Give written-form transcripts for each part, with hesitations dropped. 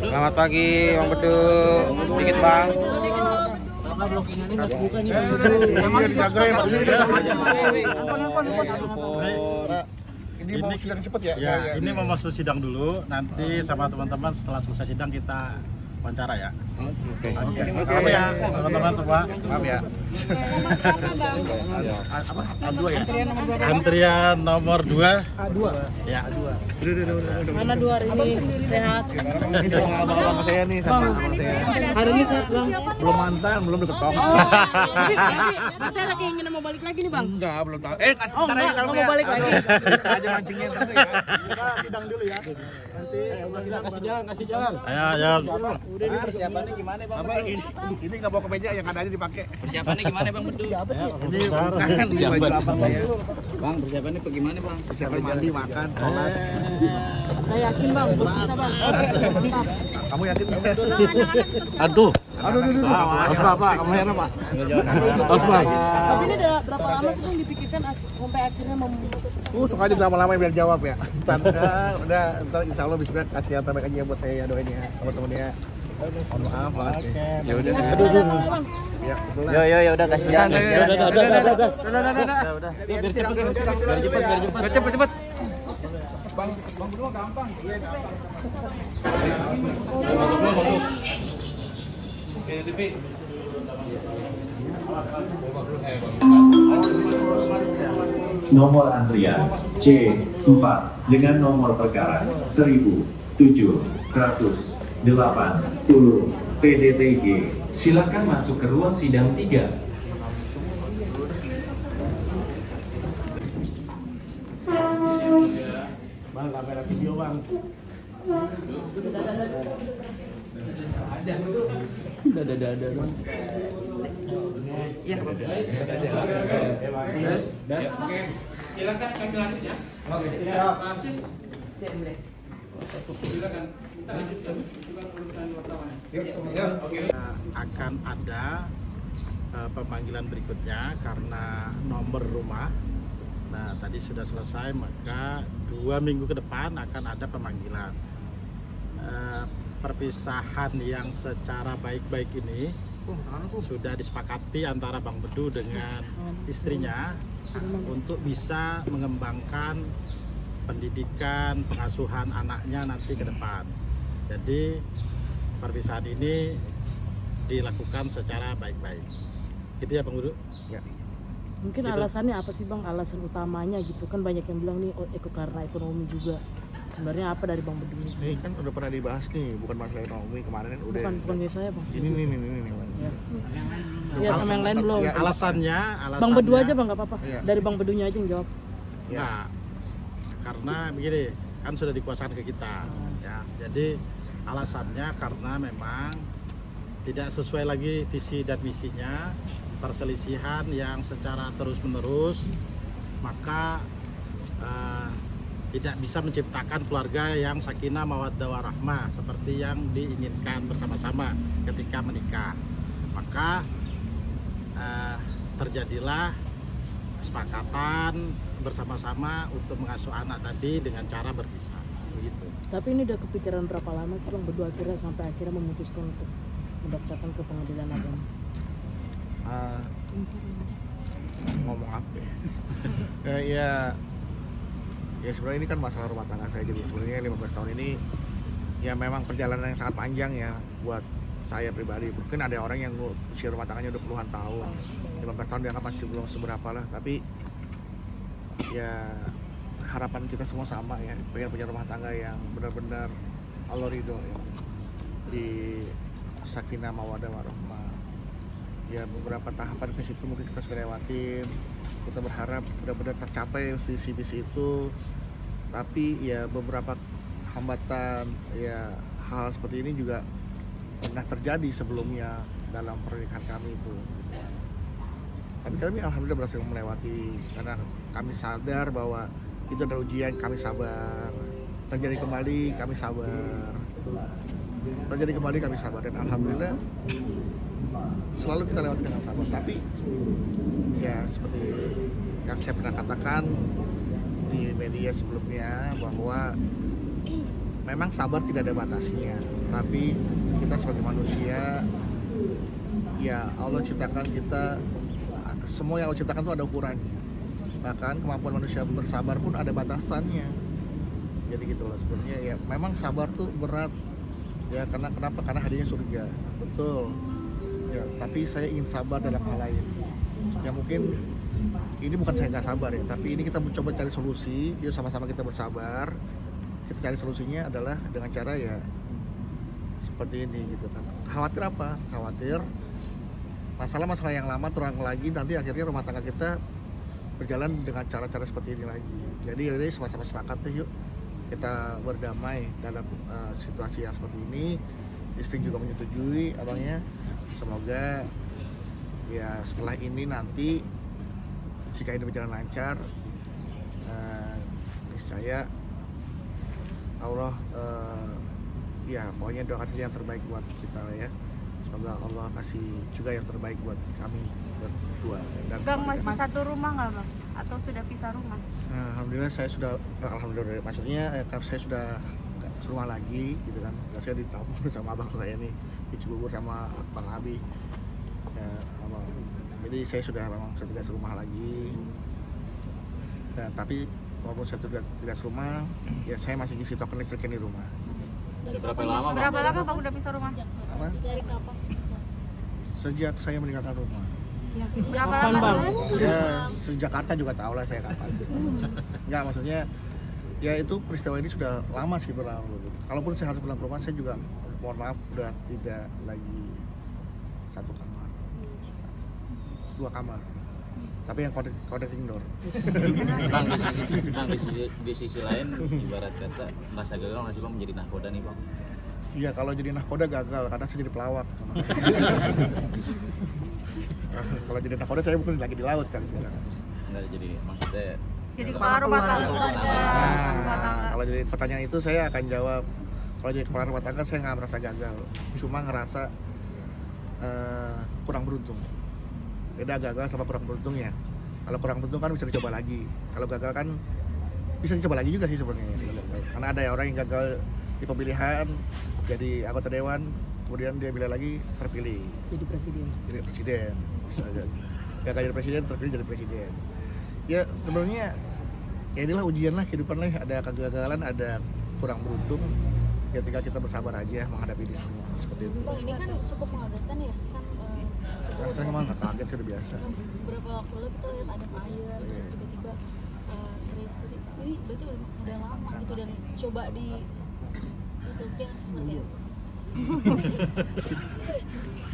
Selamat pagi Bang Bedu. Dikit Bang. Ini mau sidang cepet ya? Ya, ini mau masuk sidang dulu. Nanti sama teman-teman setelah selesai sidang kita wawancara ya. Oke. Makasih ya teman-teman semua. Maaf ya. Apa? A2 ya? Antrian nomor 2. A2. Ya. Mana 2 hari ini sehat? Ini sama abang saya nih, sama saya. Hari ini sehat Bang. Belum mantan, belum deket Tom. Nanti lagi ingin mau balik lagi nih Bang. Enggak, belum tahu. Kasih Oh enggak, nggak mau balik lagi. Bisa aja mancingnya ntar ya. Kita sidang dulu ya. Nanti Kasih jalan. Ayo. Udah ini persiapannya gimana Bang? Apa ini nggak bawa ke meja, yang ada aja dipakai. Persiapannya gimana Bang Bedu? Ini bukan ini baju apa saya. Bang, persiapannya bagaimana Bang? Persiapan mandi, makan, sholat. Saya yakin Bang, bisa Bang. Kamu yakin? Aduh. Awas Pak, kamu heran Pak. Tapi ini udah berapa lama sih Bang dipikirkan sampai akhirnya memutuskan? Sengaja lama-lama biar jawab ya. Udah, ntar insya Allah bisa kasih yang terbaik aja buat saya ya, doain ya, teman-teman ya. Mohon maaf banget. Ya udah. Ya sebelah. Yo udah kasih jalan. Udah. Biar cepet. Bang berdua gampang. Iya Nomor antrian C4 dengan nomor perkara 1780 PDTG. Silakan masuk ke ruang sidang 3. Bang, kamera video bang. Ada bang. Iya. Oke, silakan kami lanjut ya. Basis. Silakan. Kita lanjutkan urusan wartawan. Oke. Akan ada pemanggilan berikutnya karena nomor rumah. Nah, tadi sudah selesai, maka 2 minggu ke depan akan ada pemanggilan. Perpisahan yang secara baik-baik ini sudah disepakati antara Bang Bedu dengan istrinya untuk bisa mengembangkan pendidikan, pengasuhan anaknya nanti ke depan. Jadi perpisahan ini dilakukan secara baik-baik. Gitu ya Bang Bedu? Ya. Mungkin Gitu. alasannya apa sih Bang? Alasan utamanya gitu kan banyak yang bilang nih karena ekonomi juga. Sebenarnya apa dari Bang Bedu nih? Nih kan udah pernah dibahas nih, bukan masalah ekonomi kemarin kan udah. Bukan biasa saya Bang. Ini nih. Ya. Iya sama yang lain belum. Ya, Alasannya Bang Bedu aja Bang, nggak apa-apa. Iya. Dari Bang Bedunya aja yang jawab. Ya. Nah, karena begini, kan sudah dikuasakan ke kita, ya. Jadi alasannya karena memang tidak sesuai lagi visi dan misinya, perselisihan yang secara terus-menerus, maka tidak bisa menciptakan keluarga yang sakinah mawaddah warahmah seperti yang diinginkan bersama-sama ketika menikah. Maka terjadilah kesepakatan bersama-sama untuk mengasuh anak tadi dengan cara berpisah, begitu. Tapi ini udah kepikiran berapa lama sih Bang Bedu sampai akhirnya memutuskan untuk mendaftarkan ke pengadilan agama? Ngomong apa ya? Ya sebenarnya ini kan masalah rumah tangga saya, jadi sebenarnya 15 tahun ini ya memang perjalanan yang sangat panjang ya buat saya pribadi. Mungkin ada orang yang usia rumah tangganya udah puluhan tahun, 15 tahun dianggap masih belum seberapa lah, tapi ya harapan kita semua sama ya, pengen punya rumah tangga yang benar-benar Allah ridho ya, di sakinah mawaddah warahmah. Ya beberapa tahapan ke situ mungkin kita sudah lewatin, kita berharap benar-benar tercapai visi-visi itu, tapi ya beberapa hambatan ya hal seperti ini juga pernah terjadi sebelumnya dalam pernikahan kami itu. Tapi kami alhamdulillah berhasil melewati karena kami sadar bahwa itu adalah ujian, kami sabar. Terjadi kembali kami sabar. Terjadi kembali kami sabar, dan alhamdulillah selalu kita lewati dengan sabar. Tapi ya seperti yang saya pernah katakan di media sebelumnya bahwa memang sabar tidak ada batasnya, tapi kita sebagai manusia, ya Allah ciptakan kita, semua yang Allah ciptakan itu ada ukurannya. Bahkan kemampuan manusia bersabar pun ada batasannya. Jadi gitu loh sebenarnya, ya memang sabar tuh berat ya, karena kenapa? Karena hadiahnya surga, betul ya. Tapi saya ingin sabar dalam hal lain ya, mungkin ini bukan saya nggak sabar ya, tapi ini kita mencoba cari solusi. Yuk sama-sama kita bersabar, kita cari solusinya adalah dengan cara ya seperti ini gitu kan. Khawatir apa? Khawatir masalah-masalah yang lama terulang lagi, nanti akhirnya rumah tangga kita berjalan dengan cara-cara seperti ini lagi. Jadi ini sama-sama sepakat deh, yuk kita berdamai dalam situasi yang seperti ini. Istri juga menyetujui abangnya. Semoga ya setelah ini nanti jika ini berjalan lancar, niscaya Allah ya pokoknya doakan saja yang terbaik buat kita ya. Semoga Allah kasih juga yang terbaik buat kami berdua. Dan Bang masih satu rumah nggak Bang? Atau sudah pisah rumah? Alhamdulillah saya sudah, alhamdulillah maksudnya saya sudah serumah lagi gitu kan. Saya ditampung sama abang saya nih di Cibubur sama Bang Abi ya, jadi saya sudah memang tidak serumah lagi. Nah, tapi walaupun saya tidak serumah, ya saya masih ngisi token listriknya di rumah. Berapa lama Bang udah pisah rumah? Apa? Sejak saya meninggalkan rumah. Berapa Kapan, lama? Bang? Ya sejak Jakarta juga tahu lah saya kapan. Enggak, maksudnya ya itu peristiwa ini sudah lama sih berlalu. Kalaupun saya harus pulang ke rumah, saya juga mohon maaf udah tidak lagi satu kamar, 2 kamar. Tapi yang connecting door. Bang, di sisi lain ibarat kata merasa gagal nggak sih Bang menjadi nahkoda nih Bang? Iya, kalau jadi nahkoda gagal karena saya jadi pelawak. Kalau jadi nahkoda saya bukan lagi di laut kan sekarang. Enggak, jadi maksudnya Jadi kepala rumah tangga. Nah, kalau jadi pertanyaan itu saya akan jawab, kalau jadi kepala rumah tangga saya nggak merasa gagal, cuma ngerasa kurang beruntung. Beda gagal sama kurang beruntung ya. Kalau kurang beruntung kan bisa dicoba lagi. Kalau gagal kan bisa dicoba lagi juga sih sebenarnya. Karena ada orang yang gagal di pemilihan jadi anggota dewan, kemudian dia bila lagi terpilih Jadi presiden. jadi presiden. Gagal jadi presiden, terpilih jadi presiden. Ya sebenarnya ya inilah ujian lah kehidupan lah. Ada kegagalan, ada kurang beruntung. Ya tinggal kita bersabar aja menghadapi ini semua seperti itu. Bang, ini kan cukup mengagetkan ya kan. Rasanya emang nggak kaget sih, udah biasa. Beberapa waktu lalu kita lihat ada air, terus tiba-tiba terjadi seperti ini, berarti udah lama gitu, dan coba di YouTube ya seperti itu.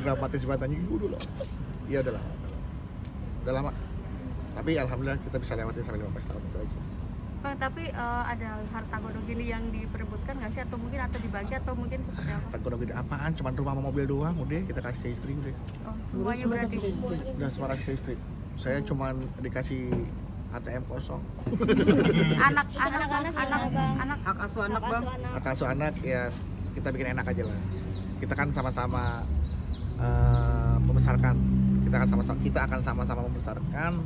Dramatis bangetnya dulu lah. Iya udah lama. Tapi alhamdulillah kita bisa lewatin sampai 15 tahun itu aja. Bang, tapi ada harta gondok gini yang diperebutkan nggak sih? Atau mungkin dibagi atau mungkin seperti apa? Harta gondok gede apaan? Cuman rumah sama mobil doang, udah kita kasih ke istri udah. Oh, semuanya berarti. Udah semua kasih ke istri. Saya cuman dikasih ATM kosong. Anak Hak asuh anak Bang. Hak asuh anak ya kita bikin enak aja lah. Kita kan sama-sama membesarkan. Kita akan sama-sama membesarkan,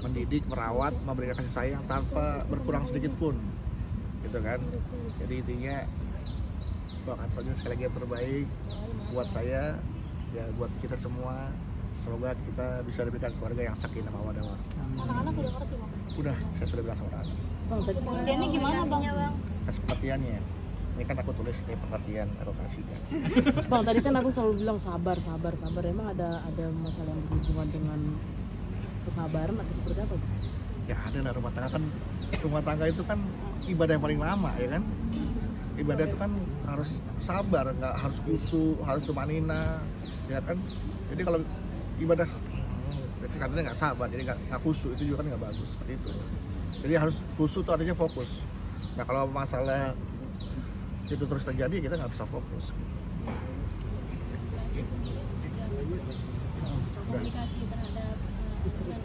mendidik, merawat, memberikan kasih sayang tanpa berkurang sedikit pun, gitu kan. Jadi intinya doakan saja sekali lagi yang terbaik buat saya, ya buat kita semua. Semoga kita bisa diberikan keluarga yang sakinah mawaddah warahmah. Anak-anak udah ngerti Bang? Udah, saya sudah bilang sama anak. Bang, tadi Pengertiannya gimana Bang? Kasih pengertiannya. Ini kan aku tulis ini pengertian aku kasih kan. Bang, tadi kan aku selalu bilang sabar. Emang ada masalah yang berhubungan dengan kesabaran atau seperti apa? Ya ada lah, rumah tangga itu kan ibadah yang paling lama ya kan. Ibadah itu kan harus sabar, nggak harus khusyuk, harus tumanina ya kan. Jadi kalau ibadah katanya nggak sabar, jadi nggak khusyuk, itu juga kan nggak bagus seperti itu. Jadi harus khusyuk itu artinya fokus. Nah kalau masalah itu terus terjadi, kita nggak bisa fokus. Komunikasi terhadap Istri.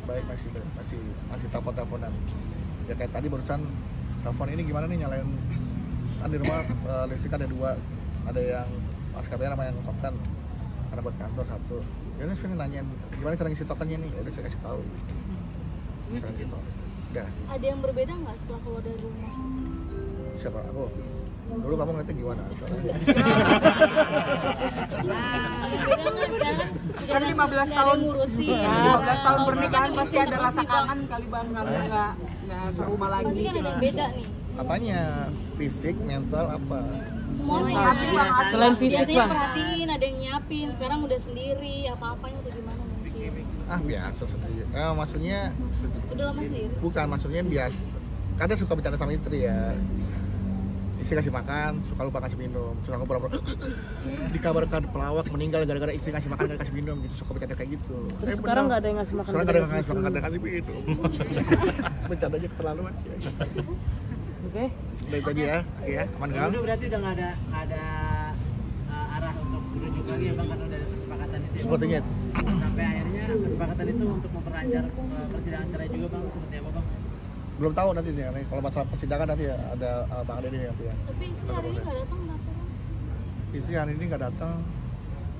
Baik, masih telepon-teleponan. Ya kayak tadi barusan telepon ini gimana nih nyalain, kan di rumah listrik ada 2, ada yang ASKBR sama yang token, karena buat kantor 1. Ya udah sebenarnya nanyain gimana cara ngisi tokennya nih, ya udah saya kasih tahu. Cara gitu. Udah. Ada yang berbeda nggak setelah keluar dari rumah? Siapa aku? Dulu kamu ngeliatnya gimana? Beda nggak sekarang Kan 15 tahun ngurusin. 15 tahun pernikahan pasti ada rasa kangen kali Bang kalau nggak ke rumah lagi. Pasti kan ada yang beda nih. Apanya? Fisik, mental, apa? Semuanya. Selain fisik Biasanya Bang. perhatiin, ada yang nyiapin. Sekarang udah sendiri, apa-apanya tuh gimana mungkin. Biasa sendiri. Maksudnya Udah lama sendiri. bukan, maksudnya biasa. Kadang suka bercanda sama istri ya. Istri kasih makan, suka lupa kasih minum, suka pura-pura dikabarkan pelawak meninggal gara-gara istri kasih makan dan kasih minum gitu, suka bercanda kayak gitu. Terus sekarang nggak ada yang ngasih makan. Sekarang nggak ada yang ngasih makan dan kasih minum. Bercandanya keterlaluan sih. Oke. Udah itu aja ya, oke ya, aman kan? Udah berarti udah nggak ada arah untuk merujuk lagi ya Bang, karena udah ada kesepakatan itu. Ya, Sepertinya. sampai akhirnya kesepakatan itu untuk memperlancar persidangan cerai juga Bang, seperti apa Bang? Belum tahu nanti nih, kalau masalah persidangan nanti ya ada Bang Ade nanti ya. Tapi istri hari ini nggak datang kenapa Bang? Istri hari ini nggak datang,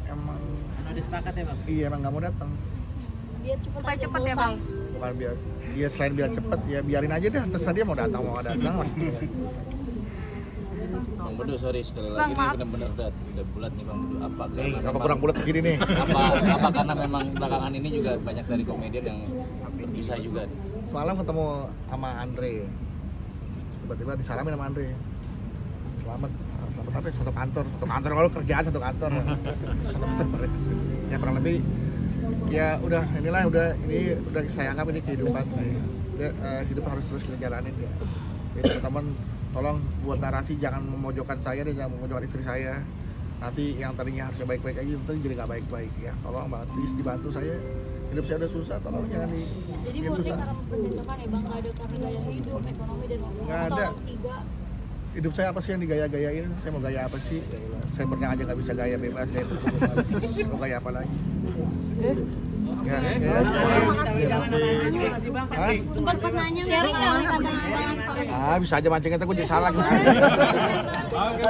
emang Karena udah sepakat ya Bang? iya emang nggak mau datang. Biar cepet Supaya aja cepet ya, selesai. Bang. Bukan biar dia selain biar cepet ya biarin aja deh, terserah dia mau datang mau nggak datang maksudnya. Bang Bedu, sorry sekali Bang, lagi maaf. ini benar-benar udah bulat nih Bang Bedu. Apa Nih, karena kenapa memang- kurang bulat begini nih? apa karena memang belakangan ini juga banyak dari komedian yang berpisah juga nih. Semalam ketemu sama Andre, tiba-tiba disalamin sama Andre. Selamat apa ya? Satu kantor kalau kerjaan satu kantor. Satu kantor. Ya kurang lebih ya udah inilah ini udah saya anggap ini kehidupan. Ya, hidup harus terus kita jalanin ya. Jadi teman-teman tolong buat narasi jangan memojokkan saya dan jangan memojokkan istri saya. Nanti yang tadinya harusnya baik-baik aja nanti jadi nggak baik-baik ya. Tolong banget please dibantu saya. Hidup saya udah susah, tolong jangan Jadi bikin bonding susah. karena mempercocokkan ya Bang, nggak ada karena gaya hidup, ekonomi dan Nggak atau ada. orang tiga. Hidup saya apa sih yang digaya-gayain? Saya mau gaya apa sih? Yaelah, saya pernah aja nggak bisa gaya bebas, gaya terus mau gaya apa lagi? Ya, Hah? Sempat nanya sharing nggak wisata Bang? Bisa aja mancing kita gue jadi salah. Oke.